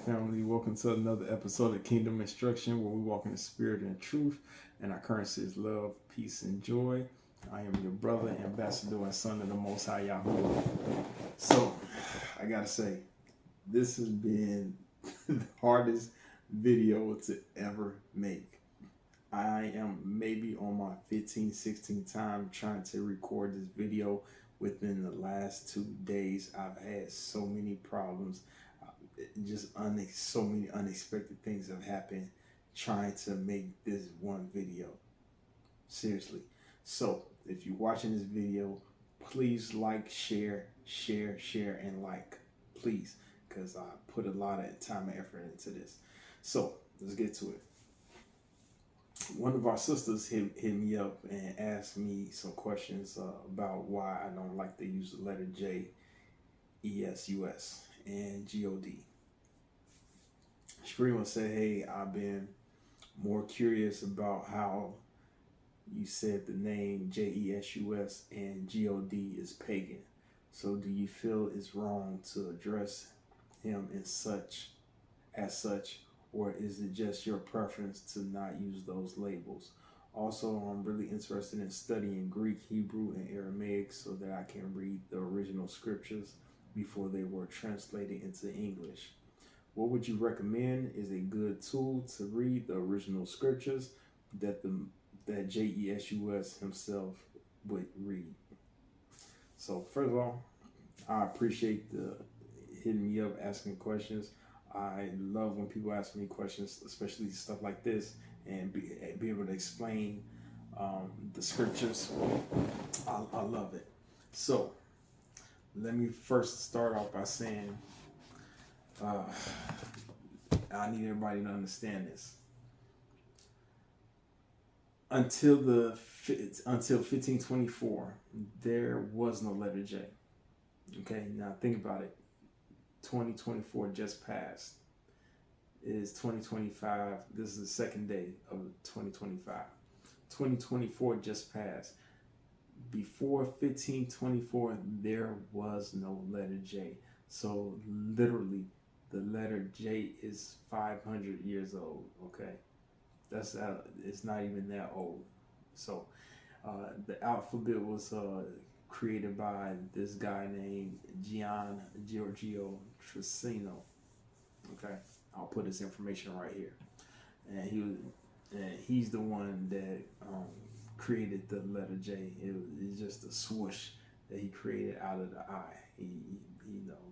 family. Welcome to another episode of Kingdom Instruction, where we walk in the spirit and truth, and our currency is love, peace, and joy. I am your brother, ambassador, and son of the Most High Yahuah. So, I gotta say, this has been the hardest video to ever make. I am maybe on my 15th, 16th time trying to record this video. Within the last 2 days, I've had so many problems. So many unexpected things have happened trying to make this one video. Seriously. So if you're watching this video, please like, share, and like. Please. Because I put a lot of time and effort into this. So let's get to it. One of our sisters hit me up and asked me some questions about why I don't like to use the letter j.e.s.u.s and g.o.d. She pretty much said, hey, I've been more curious about how you said the name j.e.s.u.s and g.o.d is pagan. So do you feel it's wrong to address him as such, or is it just your preference to not use those labels? Also, I'm really interested in studying Greek, Hebrew, and Aramaic so that I can read the original scriptures before they were translated into English. What would you recommend is a good tool to read the original scriptures that j.e.s.u.s himself would read? So first of all, I appreciate the hitting me up, asking questions. I love when people ask me questions, especially stuff like this, and be able to explain the scriptures. I love it. So let me first start off by saying, I need everybody to understand this. Until 1524, there was no letter J. Okay, now think about it. 2024 just passed. It is 2025. This is the second day of 2025. 2024 just passed. Before 1524, there was no letter J. So literally, the letter J is 500 years old. Okay, that's it's not even that old. So the alphabet was created by this guy named Gian Giorgio Trissino. Okay, I'll put his information right here, and he's the one that created the letter J. It's just a swoosh that he created out of the I.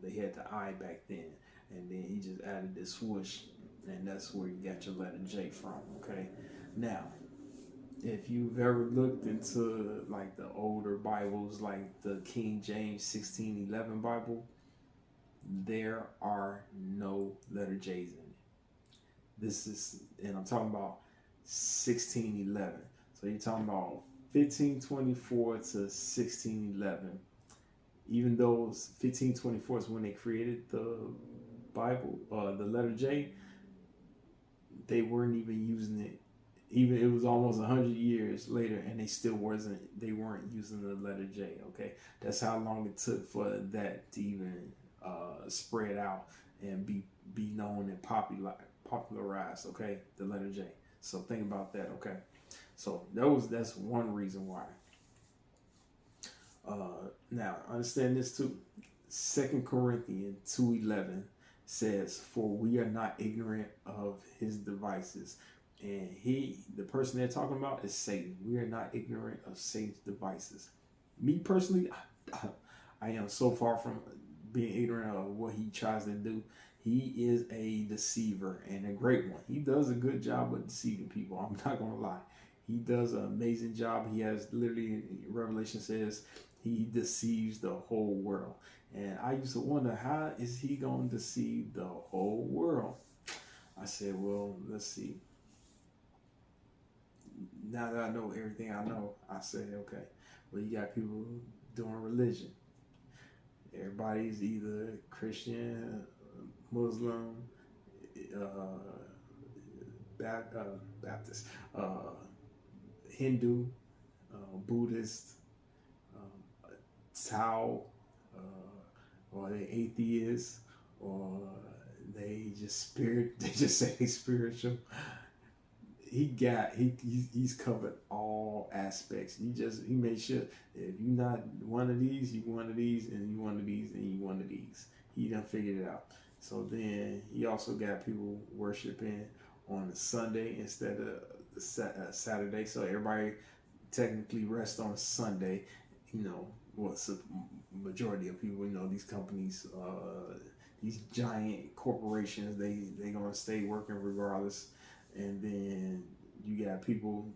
They had the I back then, and then he just added this swoosh, and that's where you got your letter J from. Okay, now if you've ever looked into like the older Bibles, like the King James 1611 Bible, there are no letter J's in it. And I'm talking about 1611. So you're talking about 1524 to 1611. Even though 1524 is when they created the Bible, the letter J, they weren't even using it. Even it was almost 100 years later, and they weren't using the letter J. Okay, that's how long it took for that to even spread out and be known and popularized. Okay, the letter J. So think about that. Okay, so that's one reason why. Now understand this too. 2 Corinthians 2:11 says, "For we are not ignorant of his devices." And the person they're talking about is Satan. We are not ignorant of Satan's devices. Me personally, I am so far from being ignorant of what he tries to do. He is a deceiver, and a great one. He does a good job of deceiving people. I'm not going to lie. He does an amazing job. He has literally, Revelation says, he deceives the whole world. And I used to wonder, how is he going to deceive the whole world? I said, well, let's see. Now that I know everything I know, I say, okay, well, you got people doing religion. Everybody's either Christian, Muslim, Baptist, Hindu, Buddhist, Tao, or they atheists, or They just say they spiritual. He's covered all aspects. He made sure if you're not one of these, you one of these, and you one of these, and you one of these. He done figured it out. So then he also got people worshiping on a Sunday instead of Saturday. So everybody technically rests on a Sunday. You know, what's the majority of people? You know, these companies, these giant corporations, they gonna stay working regardless. And then you got people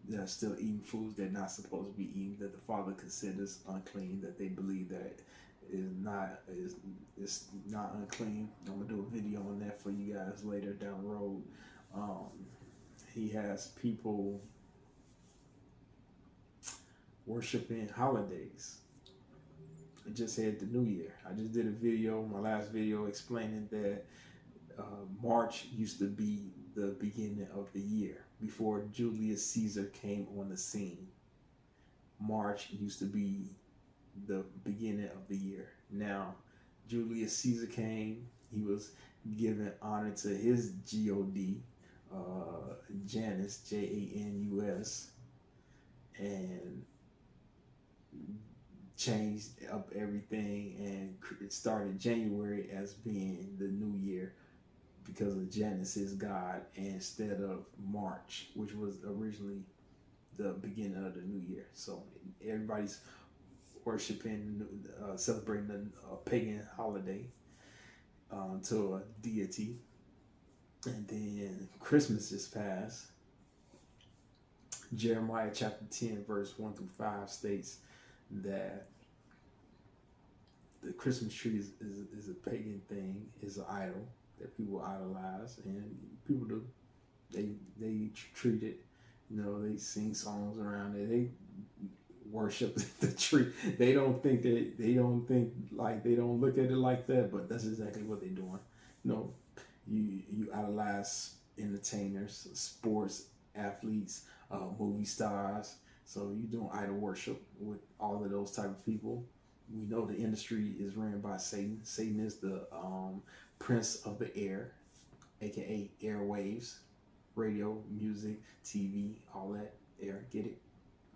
that are still eating foods they're not supposed to be eating, that the Father considers unclean, that they believe that is not unclean. I'm gonna do a video on that for you guys later down the road. He has people worshiping holidays. I just had the New Year. I just did a video, my last video, explaining that March used to be the beginning of the year. Before Julius Caesar came on the scene, March used to be the beginning of the year. Now, Julius Caesar came, he was giving honor to his g.o.d, Janus, j.e.s.u.s, and changed up everything, and it started January as being the new year because of Janus, his god, instead of March, which was originally the beginning of the new year. So everybody's worshiping, celebrating a pagan holiday to a deity. And then Christmas just passed. Jeremiah chapter 10 verse 1 through 5 states that the Christmas tree is a pagan thing, is an idol that people idolize, and people do. They treat it, you know, they sing songs around it, they worship the tree. They don't look at it like that, but that's exactly what they're doing. You know, you idolize entertainers, sports athletes, movie stars. So you doing idol worship with all of those type of people. We know the industry is ran by Satan. Satan is the prince of the air, aka airwaves, radio, music, TV, all that air. Get it?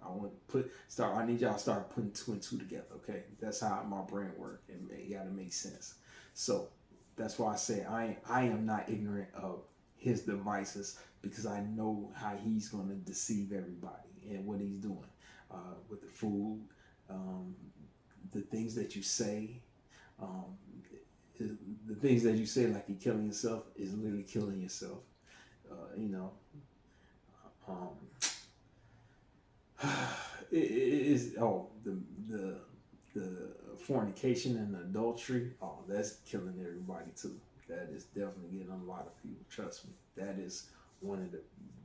I need y'all to start putting two and two together. Okay, that's how my brain works, and it gotta make sense. So that's why I say I am not ignorant of his devices, because I know how he's gonna deceive everybody and what he's doing with the food, the things that you say. The things that you say, like you're killing yourself, is literally killing yourself. You know, it is the fornication and adultery. Oh, that's killing everybody too. That is definitely getting a lot of people. Trust me, that is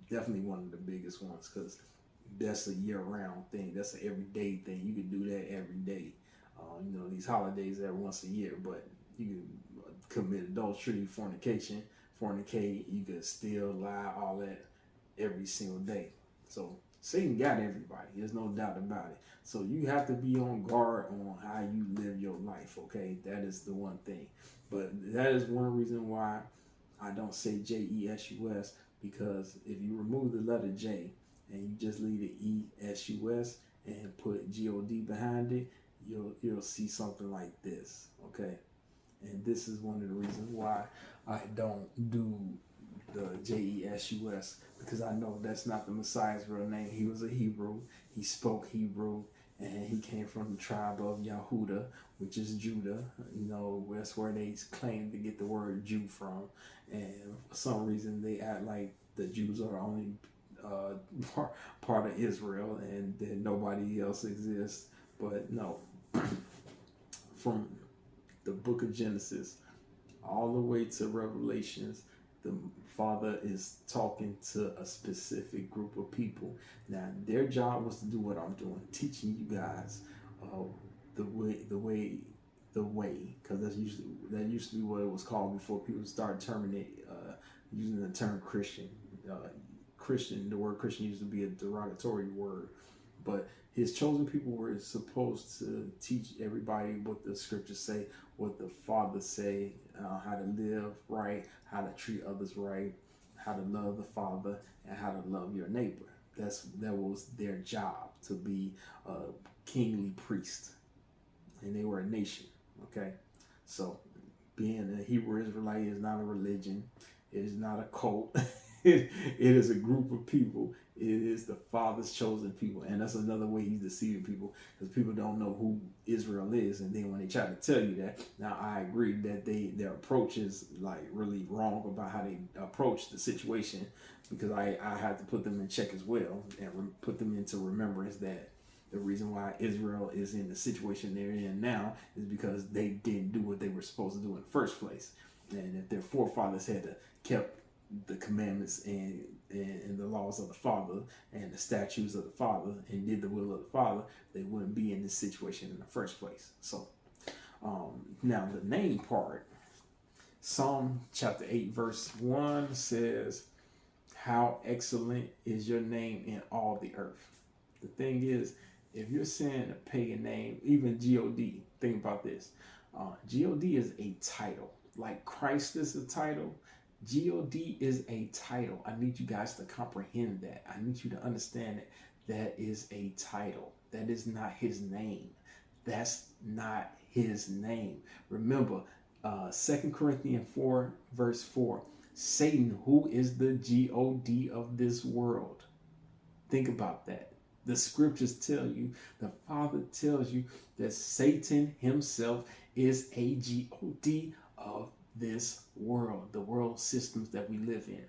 definitely one of the biggest ones, because that's a year-round thing. That's an everyday thing. You can do that every day. You know, these holidays are once a year, but you can commit adultery, fornication, fornicate. You can steal, lie, all that every single day. So Satan got everybody. There's no doubt about it. So you have to be on guard on how you live your life. Okay, that is the one thing. But that is one reason why I don't say j.e.s.u.s, because if you remove the letter J and you just leave the E.s.u.s and put g.o.d behind it, you'll see something like this. Okay, and this is one of the reasons why I don't do the j.e.s.u.s, because I know that's not the Messiah's real name. He was a Hebrew. He spoke Hebrew, and he came from the tribe of Yahudah, which is Judah. You know, that's where they claim to get the word Jew from. And for some reason, they act like the Jews are only part of Israel, and that nobody else exists. But no, from the book of Genesis all the way to Revelations, the Father is talking to a specific group of people. Now, their job was to do what I'm doing, teaching you guys the way, because that used to be what it was called before people started using the term Christian. Christian, the word Christian used to be a derogatory word, But his chosen people were supposed to teach everybody what the scriptures say, what the Father say, how to live right, how to treat others right, how to love the Father, and how to love your neighbor. That was their job, to be a kingly priest. And they were a nation. Okay, so being a Hebrew Israelite is not a religion. It is not a cult. It is a group of people. It is the Father's chosen people. And that's another way he's deceiving people, because people don't know who Israel is. And then when they try to tell you that, now I agree that their approach is like really wrong about how they approach the situation, because I had to put them in check as well and put them into remembrance that the reason why Israel is in the situation they're in now is because they didn't do what they were supposed to do in the first place. And if their forefathers had kept the commandments and the laws of the Father and the statutes of the Father and did the will of the Father, they wouldn't be in this situation in the first place. So now the name part, Psalm chapter 8 verse 1 says, "How excellent is your name in all the earth." The thing is, if you're saying a pagan name, even g.o.d, think about this. g.o.d is a title. Like Christ is a title, g.o.d is a title. I need you guys to comprehend that. I need you to understand that that is a title. That is not his name. That's not his name. Remember, 2 Corinthians 4 verse 4, Satan, who is the g.o.d of this world. Think about that. The scriptures tell you, the Father tells you that Satan himself is a g.o.d of this world, the world systems that we live in.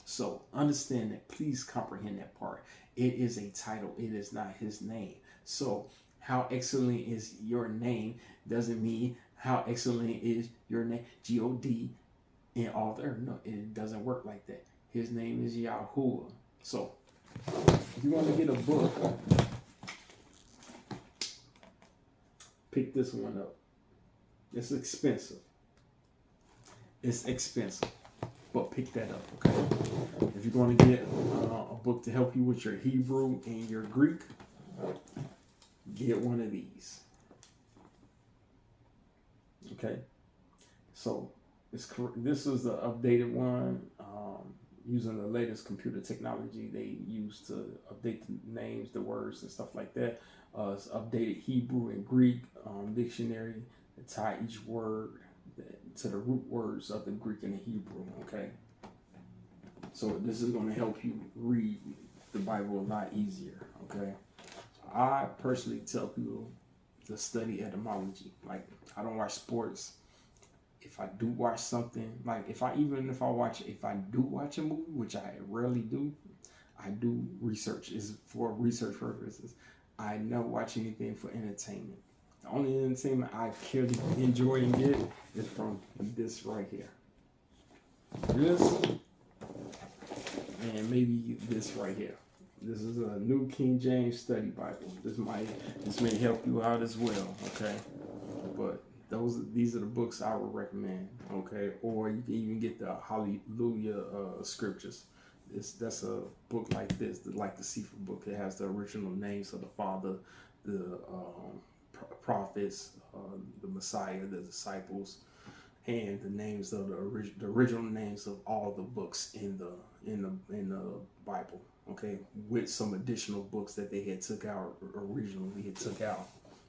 So understand that. Please comprehend that part. It is a title. It is not his name. So how excellent is your name doesn't mean how excellent is your name, g.o.d in all the earth. No, it doesn't work like that. His name is Yahuah. So if you want to get a book, pick this one up. It's expensive. It's expensive, but pick that up, okay? If you're going to get a book to help you with your Hebrew and your Greek, get one of these. Okay? So this is the updated one. Using the latest computer technology they use to update the names, the words, and stuff like that. It's updated Hebrew and Greek dictionary to tie each word to the root words of the Greek and the Hebrew, okay? So this is going to help you read the Bible a lot easier, okay? I personally tell people to study etymology. Like, I don't watch sports. If I do watch something, like if I do watch a movie, which I rarely do, I do research. It's for research purposes. I never watch anything for entertainment. The only entertainment I care to enjoy and get is from this right here. This, and maybe this right here. This is a New King James Study Bible. This may help you out as well, okay? But these are the books I would recommend, okay? Or you can even get the Hallelujah scriptures. That's a book like this, like the Sefer book. It has the original names of the Father, the prophets, the Messiah, the disciples, and the names of the original names of all the books in the Bible. Okay, with some additional books that they had took out originally.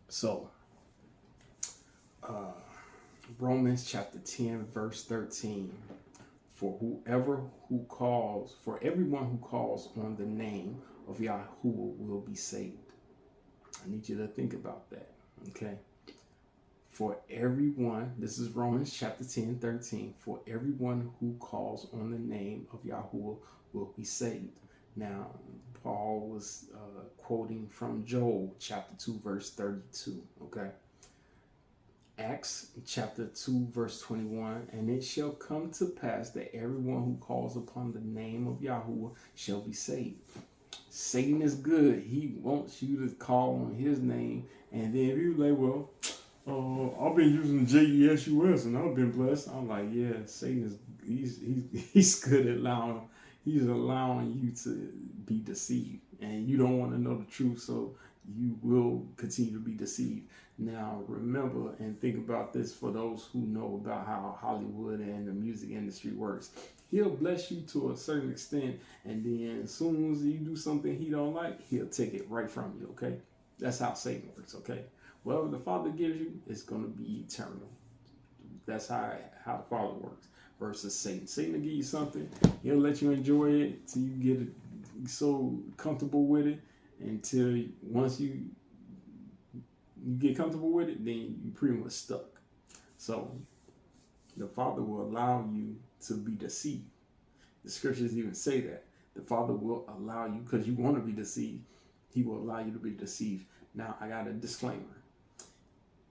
So. Romans chapter 10 verse 13, for everyone who calls on the name of Yahuwah will be saved. I need you to think about that, okay? For everyone, this is Romans chapter 10 13, for everyone who calls on the name of Yahuwah will be saved. Now, Paul was quoting from Joel chapter 2 verse 32, okay? Acts chapter 2 verse 21, and it shall come to pass that everyone who calls upon the name of Yahuwah shall be saved. Satan is good. He wants you to call on his name, and then if you're like, well, I've been using j.e.s.u.s. and I've been blessed. I'm like, yeah, Satan is he's good at allowing you to be deceived. and you don't want to know the truth, so you will continue to be deceived. Now, remember and think about this for those who know about how Hollywood and the music industry works. He'll bless you to a certain extent, and then as soon as you do something he don't like, he'll take it right from you, okay? That's how Satan works, okay? Whatever the Father gives you, it's going to be eternal. That's how the Father works. Versus Satan. Satan will give you something, he'll let you enjoy it till you get so comfortable with it, until once you get comfortable with it, then you pretty much stuck. So the Father will allow you to be deceived. The scriptures even say that. The Father will allow you, because you want to be deceived, he will allow you to be deceived. Now, I got a disclaimer.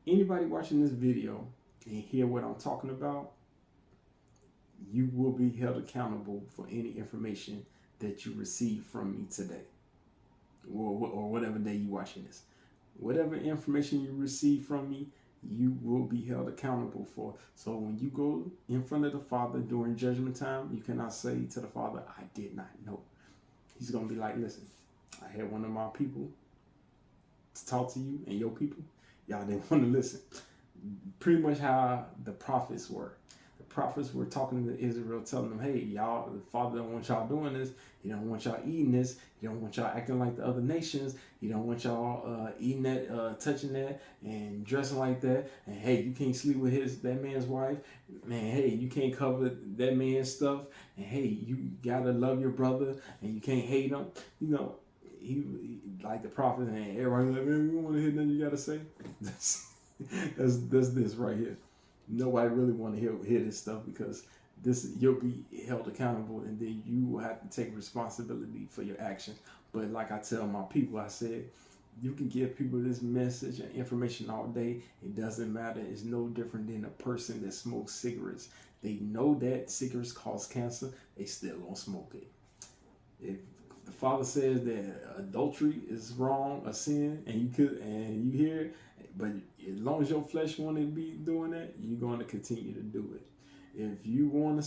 Anybody watching this video and hear what I'm talking about, you will be held accountable for any information that you receive from me today, or whatever day you're watching this. Whatever information you receive from me, you will be held accountable for. So when you go in front of the Father during judgment time, you cannot say to the Father, I did not know. He's going to be like, listen, I had one of my people to talk to you, and your people, y'all didn't want to listen. Pretty much how the prophets were. The prophets were talking to Israel, telling them, hey, y'all, the Father don't want y'all doing this. He don't want y'all eating this. He don't want y'all acting like the other nations. He don't want y'all eating that, touching that, and dressing like that. And hey, you can't sleep with that man's wife. Man, hey, you can't cover that man's stuff. And hey, you gotta love your brother, and you can't hate him. You know, he like the prophet, and everybody like, man, we don't want to hear nothing you gotta say. That's this right here. Nobody really want to hear this stuff, because you'll be held accountable, and then you will have to take responsibility for your actions. But like I tell my people, I said, you can give people this message and information all day. It doesn't matter. It's no different than a person that smokes cigarettes. They know that cigarettes cause cancer. They still gonna smoke it. If the Father says that adultery is wrong, a sin, and you hear it, but as long as your flesh want to be doing that, you're going to continue to do it. If your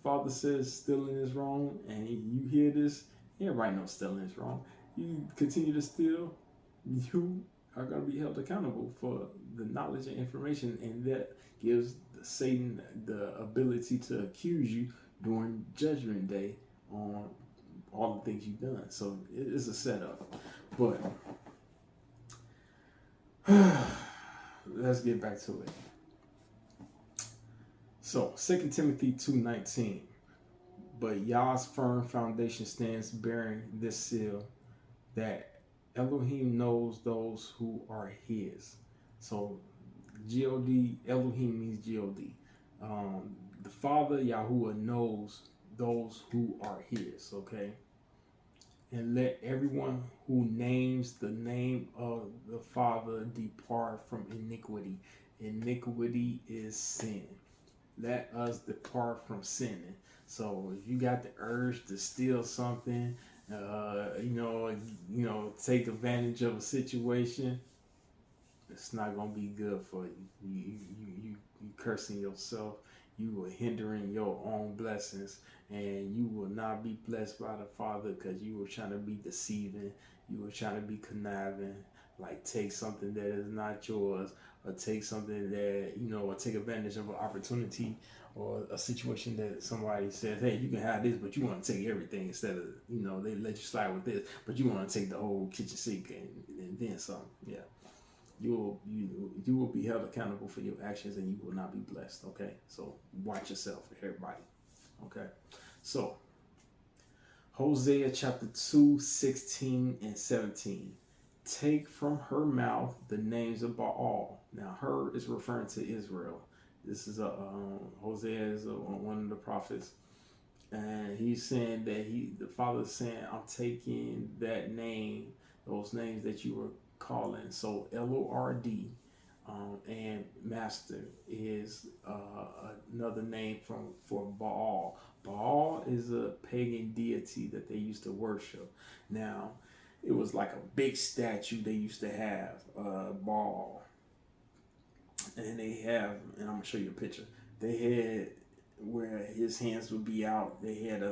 Father says stealing is wrong, and you hear this, everybody knows stealing is wrong, you continue to steal, you are going to be held accountable for the knowledge and information, and that gives Satan the ability to accuse you during Judgment Day on all the things you've done. So it is a setup. But let's get back to it. So 2 Timothy 2:19. But Yah's firm foundation stands bearing this seal, that Elohim knows those who are his. So g.o.d, Elohim means g.o.d. The Father Yahuah knows those who are his, okay? And let everyone who names the name of the Father depart from iniquity. Iniquity is sin. Let us depart from sinning. So if you got the urge to steal something, take advantage of a situation, it's not gonna be good for you. You cursing yourself. You are hindering your own blessings, and you will not be blessed by the Father, because you were trying to be deceiving. You were trying to be conniving, like take something that is not yours, or take something that, or take advantage of an opportunity or a situation that somebody says, hey, you can have this, but you want to take everything, instead of, they let you slide with this, but you want to take the whole kitchen sink and then some. Yeah. You will be held accountable for your actions, and you will not be blessed. Okay, so watch yourself, everybody. Okay, so Hosea chapter 2, 16 and 17. Take from her mouth the names of Baal. Now, her is referring to Israel. This is Hosea is one of the prophets, and he's saying that the Father is saying, I'm taking that name, those names that you were calling. So Lord, and master is another name for Baal. Baal is a pagan deity that they used to worship. Now, it was like a big statue they used to have, Baal, and and I'm gonna show you a picture. They had where his hands would be out. They had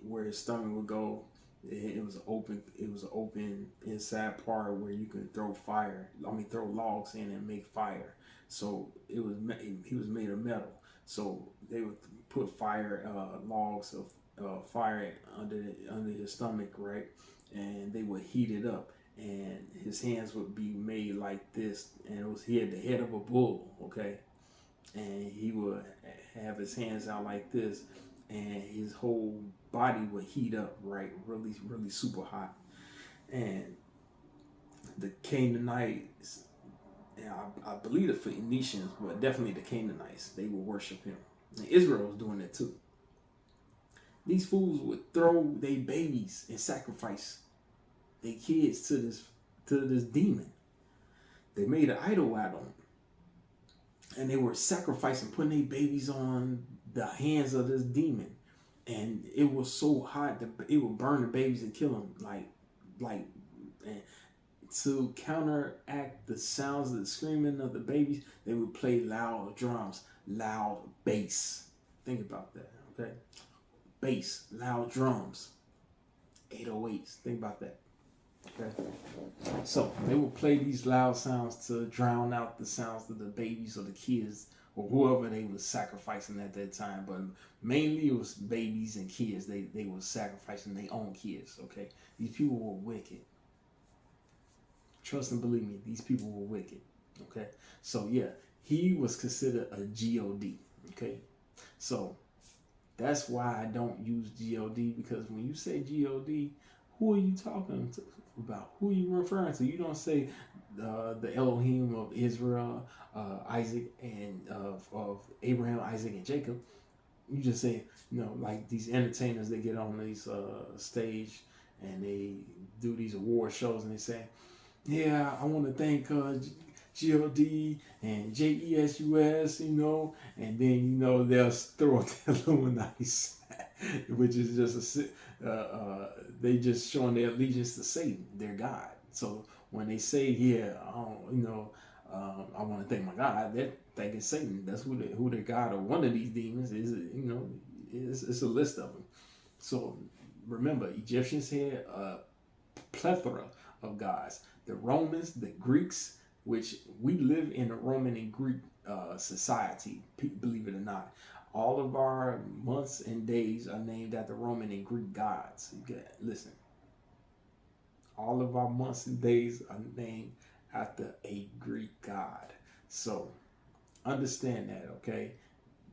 where his stomach would go. It was open. It was an open inside part where you could throw fire. Throw logs in and make fire. So he was made of metal. So they would put fire logs of fire under his stomach, right? And they would heat it up, and his hands would be made like this, and he had the head of a bull, okay, and he would have his hands out like this, and his whole body would heat up, right, really, really super hot. And the Canaanites, and I believe the Phoenicians, but definitely the Canaanites, they would worship him. And Israel was doing that too. These fools would throw their babies and sacrifice their kids to this demon. They made an idol out of them, and they were sacrificing, putting their babies on the hands of this demon, and it was so hot that it would burn the babies and kill them. And to counteract the sounds of the screaming of the babies, they would play loud drums, loud bass. Think about that, okay? Bass, loud drums, 808s. Think about that. Okay, so they would play these loud sounds to drown out the sounds of the babies or the kids or whoever they were sacrificing at that time. But mainly it was babies and kids. They were sacrificing their own kids. Okay, these people were wicked. Trust and believe me, these people were wicked. Okay, so yeah, he was considered a g.o.d. Okay, so that's why I don't use g.o.d, because when you say g.o.d, who are you talking about? Who are you referring to? You don't say the Elohim of Israel, Isaac, and of Abraham, Isaac, and Jacob. You just say, like these entertainers, they get on these stage and they do these award shows and they say, yeah, I want to thank g.o.d and j.e.s.u.s, and then, they'll throw the Illuminati, which is just they just showing their allegiance to Satan, their God. So when they say, yeah, I want to thank my God, they're thanking Satan. That's who their God or one of these demons is. It's a list of them. So remember, Egyptians had a plethora of gods. The Romans, the Greeks, which we live in a Roman and Greek society, believe it or not. All of our months and days are named after Roman and Greek gods. Listen. All of our months and days are named after a Greek god. So understand that, okay?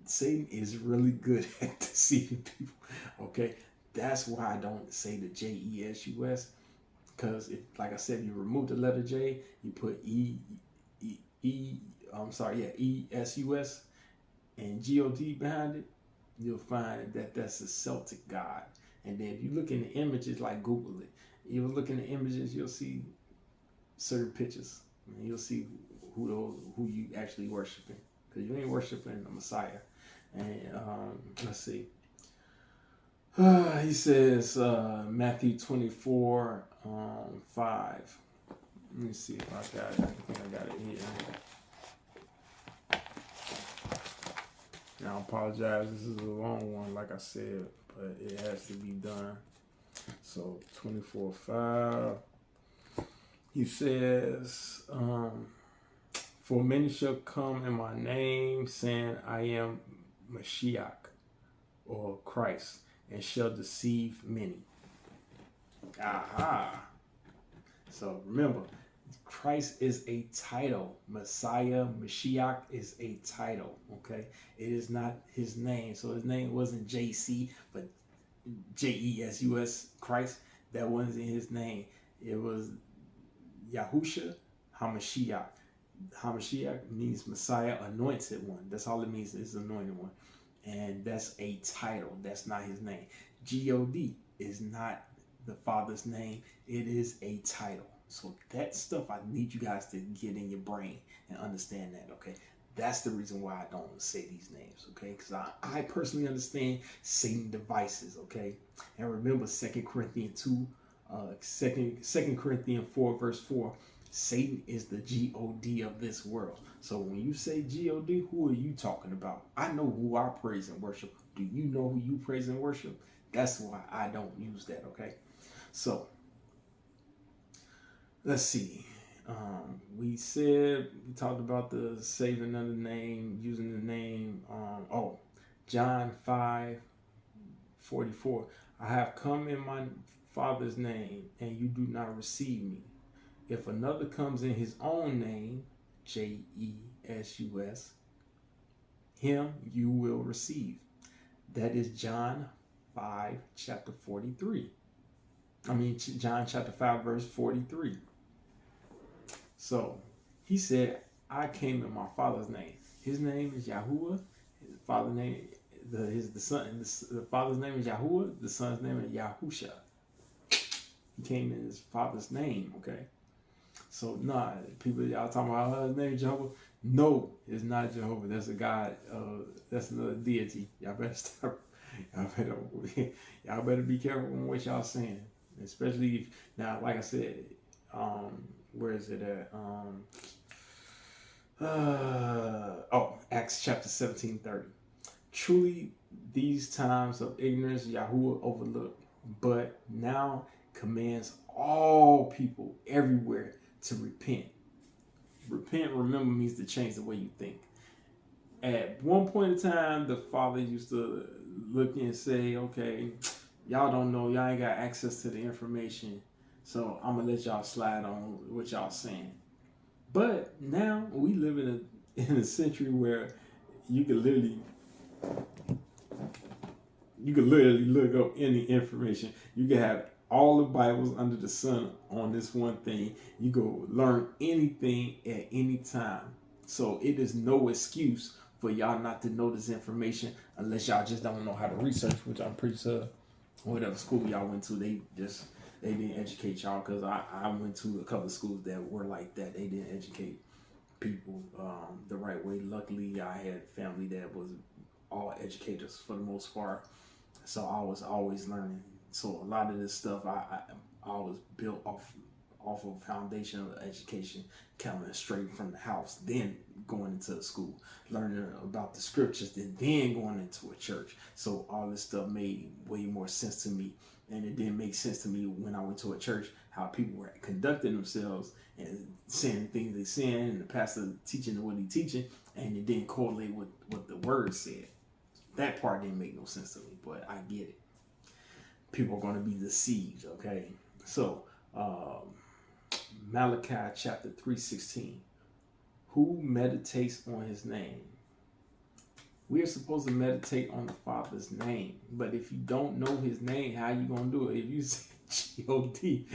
Satan is really good at deceiving people, okay? That's why I don't say the j.e.s.u.s, because if, like I said, you remove the letter J, you put e.s.u.s and g.o.d behind it, you'll find that that's a Celtic god. And then if you look in the images, like Google it, you look in the images, you'll see certain pictures, and you'll see who you actually worshiping, because you ain't worshiping the Messiah. And let's see. He says Matthew 24 5. Let me see if I got it. I think I got it here. Now I apologize, this is a long one, like I said, but it has to be done. So 24:5. He says, for many shall come in my name, saying, I am Mashiach, or Christ, and shall deceive many. Aha. So remember, Christ is a title. Messiah, Mashiach is a title, okay? It is not his name. So his name wasn't JC, but j.e.s.u.s, Christ. That wasn't his name. It was Yahuah HaMashiach. HaMashiach means Messiah, anointed one. That's all it means, is anointed one. And that's a title. That's not his name. g.o.d is not the Father's name. It is a title. So that stuff I need you guys to get in your brain and understand that, okay? That's the reason why I don't say these names, okay? Because I personally understand Satan devices, okay? And remember 2 Corinthians 2 Corinthians 4 verse 4, Satan is the g.o.d of this world. So when you say g.o.d, who are you talking about? I know who I praise and worship. Do you know who you praise and worship? That's why I don't use that, okay? So let's see. We talked about the saving of the name, using the name. John 5:44. I have come in my Father's name, and you do not receive me. If another comes in his own name, j.e.s.u.s, him you will receive. That is John 5, chapter 43. John chapter 5, verse 43. So he said, I came in my Father's name. His name is Yahuah. His father's name, the Father's name is Yahuah. The Son's name is Yahusha. He came in his Father's name. Okay. So people y'all talking about his name is Jehovah. No, it's not Jehovah. That's a God. That's another deity. Y'all better stop. Y'all better be careful on what y'all saying. Especially if now, like I said, where is it at? Acts chapter 17:30. Truly, these times of ignorance Yahuwah overlooked, but now commands all people everywhere to repent. Repent, remember, means to change the way you think. At one point in time, the Father used to look and say, okay, y'all don't know, y'all ain't got access to the information, so I'm gonna let y'all slide on what y'all saying. But now we live in a century where you can literally look up any information. You can have all the Bibles under the sun on this one thing. You go learn anything at any time. So it is no excuse for y'all not to know this information unless y'all just don't know how to research, which I'm pretty sure whatever school y'all went to, they didn't educate y'all, because I went to a couple of schools that were like that. They didn't educate people the right way. Luckily, I had family that was all educators for the most part, so I was always learning. So a lot of this stuff I was built off of a foundation of education coming straight from the house, then going into the school, learning about the scriptures, then going into a church. So all this stuff made way more sense to me. And it didn't make sense to me when I went to a church, how people were conducting themselves and saying the things they saying, and the pastor teaching what he teaching, and it didn't correlate with what the word said. That part didn't make no sense to me, but I get it. People are going to be deceived, okay? So, Malachi chapter 3:16. Who meditates on his name? We are supposed to meditate on the Father's name. But if you don't know his name, how you going to do it? If you say g.o.d,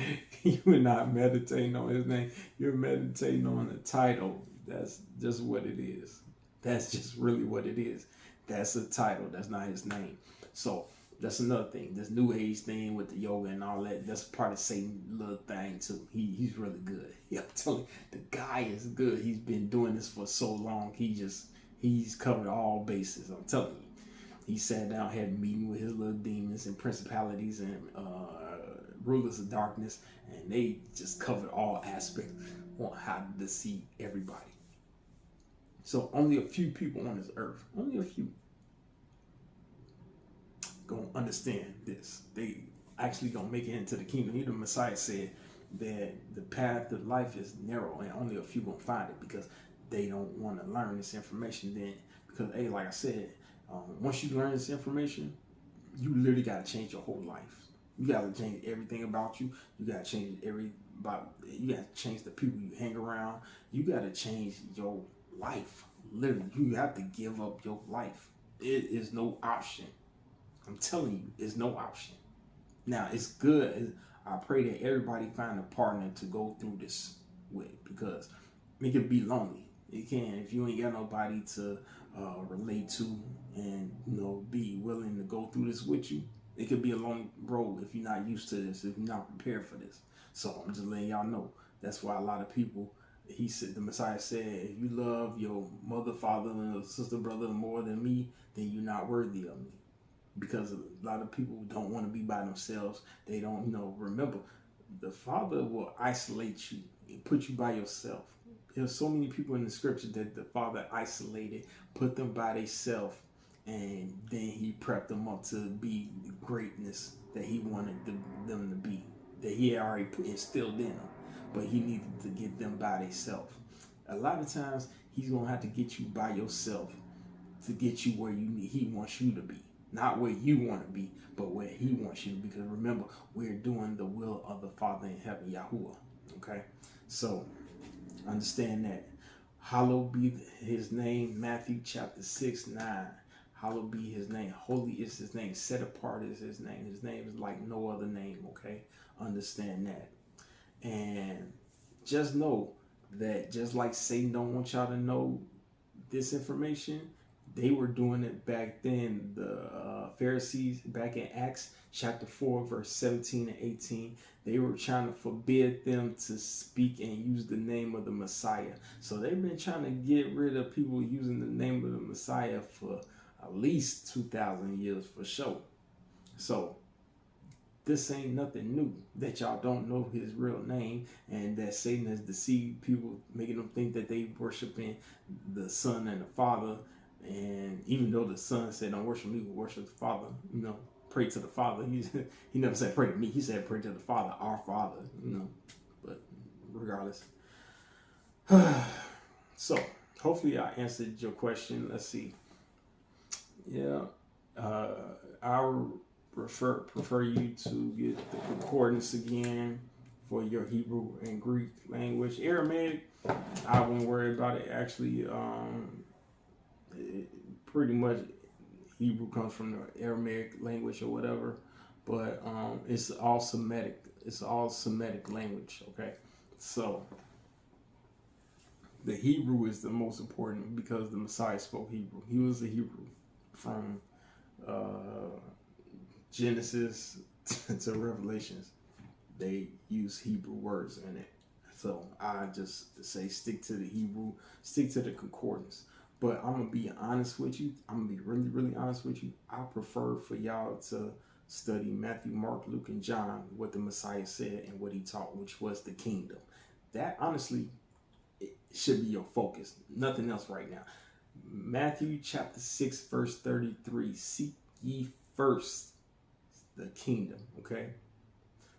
you're not meditating on his name. You're meditating on the title. That's just what it is. That's just really what it is. That's a title. That's not his name. So that's another thing. This new age thing with the yoga and all that, that's part of Satan's little thing too. He's really good. Yeah, I'm telling you, the guy is good. He's been doing this for so long. He's covered all bases. I'm telling you. He sat down, had a meeting with his little demons and principalities and rulers of darkness, and they just covered all aspects on how to deceive everybody. So only a few people on this earth, only a few, gonna understand this. They actually gonna make it into the kingdom. Even the Messiah said that the path to life is narrow, and only a few gonna find it, because they don't want to learn this information. Then, because like I said, once you learn this information, you literally gotta change your whole life. You gotta change everything about you. You gotta change you gotta change the people you hang around. You gotta change your life. Literally, you have to give up your life. It is no option. I'm telling you, it's no option. Now, it's good. I pray that everybody find a partner to go through this with, because it can be lonely. It can, if you ain't got nobody to relate to and be willing to go through this with you. It could be a long road if you're not used to this, if you're not prepared for this. So I'm just letting y'all know. That's why a lot of people, he said, the Messiah said, if you love your mother, father, and sister, brother more than me, then you're not worthy of me. Because a lot of people don't want to be by themselves. They don't remember, the Father will isolate you and put you by yourself. There's so many people in the scripture that the Father isolated, put them by themselves, and then he prepped them up to be the greatness that he wanted them to be. that he had already instilled in them, but he needed to get them by themselves. A lot of times he's gonna have to get you by yourself to get you where he wants you to be. Not where you want to be, but where he wants you to be. Because remember, we're doing the will of the Father in heaven, Yahuah. Okay? So, understand that. Hallowed be his name, Matthew chapter 6:9. Hallowed be his name. Holy is his name. Set apart is his name. His name is like no other name, okay? Understand that. And just know that just like Satan don't want y'all to know this information, they were doing it back then. The Pharisees, back in Acts chapter 4, verse 17 and 18, they were trying to forbid them to speak and use the name of the Messiah. So they've been trying to get rid of people using the name of the Messiah for at least 2,000 years for sure. So this ain't nothing new, that y'all don't know his real name, and that Satan has deceived people, making them think that they worshiping the Son and the Father. And even though the Son said, don't worship me, worship the Father, pray to the Father. He never said pray to me. He said pray to the Father, our Father, But regardless. So hopefully I answered your question. Let's see. Yeah. I prefer you to get the concordance again for your Hebrew and Greek language. Aramaic, I wouldn't worry about it. Actually, pretty much Hebrew comes from the Aramaic language or whatever, but it's all Semitic. It's all Semitic language. Okay, so the Hebrew is the most important because the Messiah spoke Hebrew. He was a Hebrew from Genesis to Revelations. They use Hebrew words in it. So I just say stick to the Hebrew, stick to the concordance. But I'm going to be honest with you. I'm going to be really, really honest with you. I prefer for y'all to study Matthew, Mark, Luke, and John, what the Messiah said and what he taught, which was the kingdom. That, honestly, it should be your focus. Nothing else right now. Matthew chapter 6, verse 33. Seek ye first the kingdom, okay?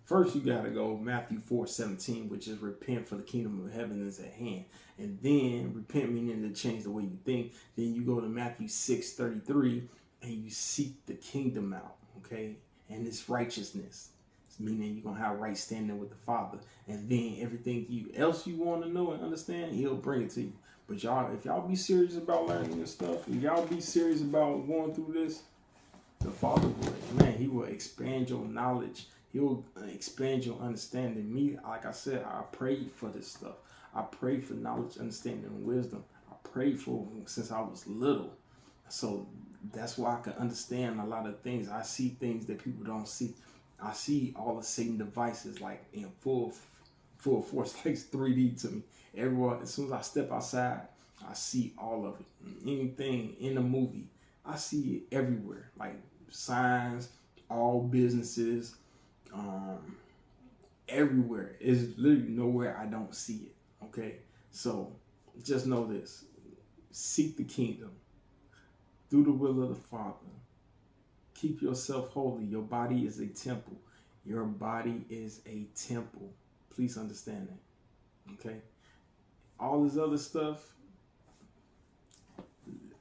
First, you got to go Matthew 4:17, which is repent, for the kingdom of heaven is at hand. And then repent meaning to change the way you think. Then you go to Matthew 6:33 and you seek the kingdom out, okay? And it's righteousness. It's meaning you're going to have right standing with the Father. And then everything else you want to know and understand, he'll bring it to you. But y'all, if y'all be serious about learning this stuff, if y'all be serious about going through this, the Father will, man, he will expand your knowledge. He will expand your understanding. Me, like I said, I prayed for this stuff. I prayed for knowledge, understanding, and wisdom. I prayed for it since I was little. So that's why I can understand a lot of things. I see things that people don't see. I see all the Satan devices like in full force, like 3D to me. Everywhere, as soon as I step outside, I see all of it. Anything in a movie, I see it everywhere. Like signs, all businesses, everywhere. It's literally nowhere I don't see it. Okay, so just know this: seek the kingdom, do the will of the Father. Keep yourself holy. Your body is a temple. Your body is a temple. Please understand that. Okay, all this other stuff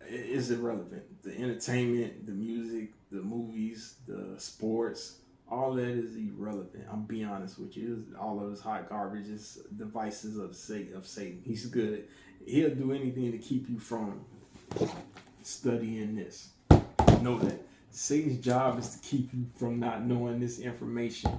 is irrelevant. The entertainment, the music, the movies, the sports, all that is irrelevant. I'm being honest with you. All of this hot garbage is devices of Satan. He's good. He'll do anything to keep you from studying this. Know that. Satan's job is to keep you from not knowing this information,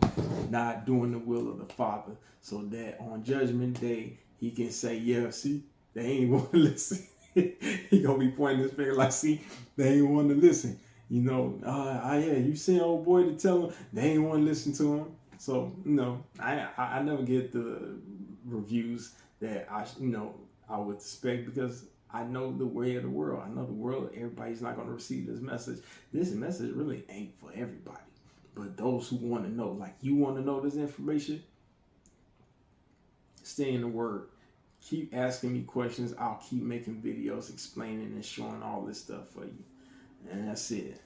not doing the will of the Father, so that on Judgment Day, he can say, yeah, see, they ain't want to listen. He gonna be pointing his finger like, see, they ain't want to listen. Yeah, you sent old boy to tell him, they ain't want to listen to him. So, I never get the reviews that I would expect, because I know the way of the world. I know the world, everybody's not going to receive this message. This message really ain't for everybody. But those who want to know, like you want to know this information, stay in the Word. Keep asking me questions. I'll keep making videos explaining and showing all this stuff for you. And that's it.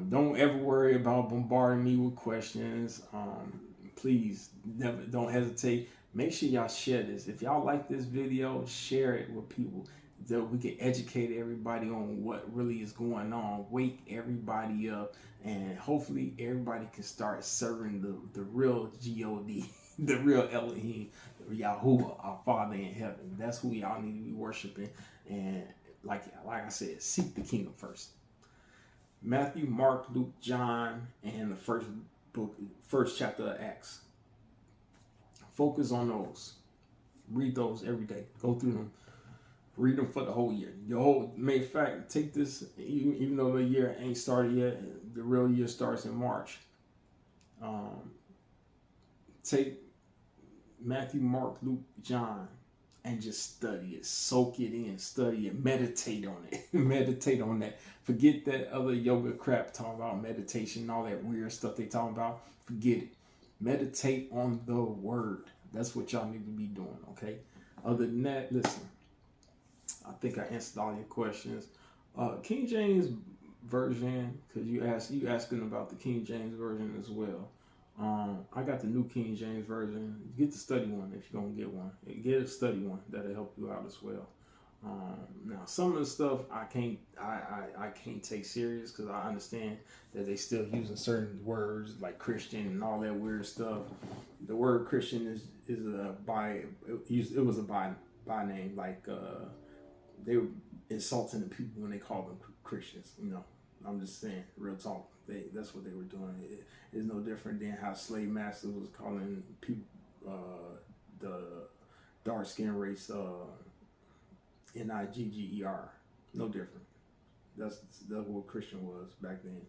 Don't ever worry about bombarding me with questions. please never don't hesitate. Make sure y'all share this. If y'all like this video, share it with people that we can educate everybody on what really is going on, wake everybody up, and hopefully everybody can start serving the real g.o.d, the real Elohim, Yahuah, our Father in heaven. That's who y'all need to be worshiping. And like I said, seek the kingdom first. Matthew, Mark, Luke, John, and the first chapter of Acts. Focus on those. Read those every day. Go through them. Read them for the whole year. Matter of fact, take this, even though the year ain't started yet, the real year starts in March. Take Matthew, Mark, Luke, John, and just study it. Soak it in. Study it. Meditate on it. Meditate on that. Forget that other yoga crap talking about meditation and all that weird stuff they talking about. Forget it. Meditate on the word. That's what y'all need to be doing, okay? Other than that, listen. I think I answered all your questions. King James version, because you asking about the King James version as well. I got the new King James version. Get the study one if you're gonna get one. Get a study one. That'll help you out as well. Now some of the stuff I can't take serious because I understand that they still using certain words like Christian and all that weird stuff. The word Christian is it was a by name, like they were insulting the people when they called them Christians. You know, I'm just saying, real talk. That's what they were doing. It's no different than how slave masters was calling people the dark skin race Nigger. No different. That's what Christian was back then.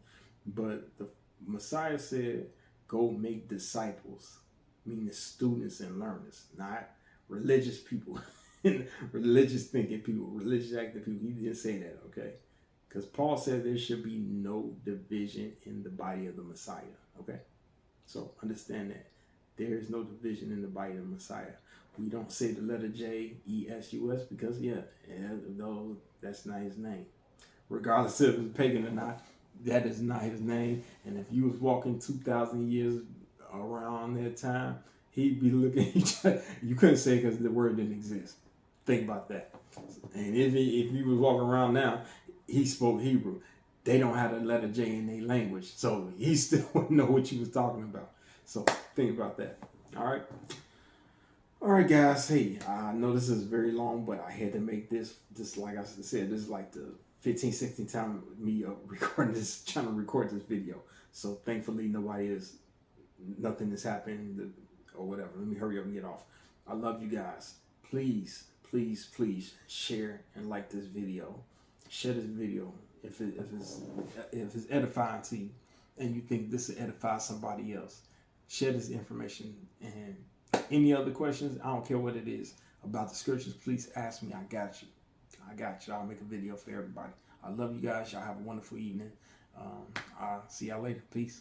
But the Messiah said, "Go make disciples," meaning students and learners, not religious people, religious thinking people, religious acting people. He didn't say that, okay? Because Paul said there should be no division in the body of the Messiah, okay? So understand that. There is no division in the body of the Messiah. We don't say the letter j.e.s.u.s because, that's not his name. Regardless if it's pagan or not, that is not his name. And if you was walking 2,000 years around that time, he'd be looking at each other. You couldn't say because the word didn't exist. Think about that. And if he was walking around now, he spoke Hebrew. They don't have the letter J in their language. So he still wouldn't know what you was talking about. So think about that. All right. All right, guys. Hey, I know this is very long, but I had to make this. Just like I said, this is like the 15, 16 time me trying to record this video. So thankfully, nothing has happened or whatever. Let me hurry up and get off. I love you guys. Please, please, please share and like this video. Share this video if it's edifying to you and you think this will edify somebody else. Share this information. And any other questions, I don't care what it is about the scriptures, please ask me. I got you. I'll make a video for everybody. I love you guys. Y'all have a wonderful evening. I'll see y'all later. Peace.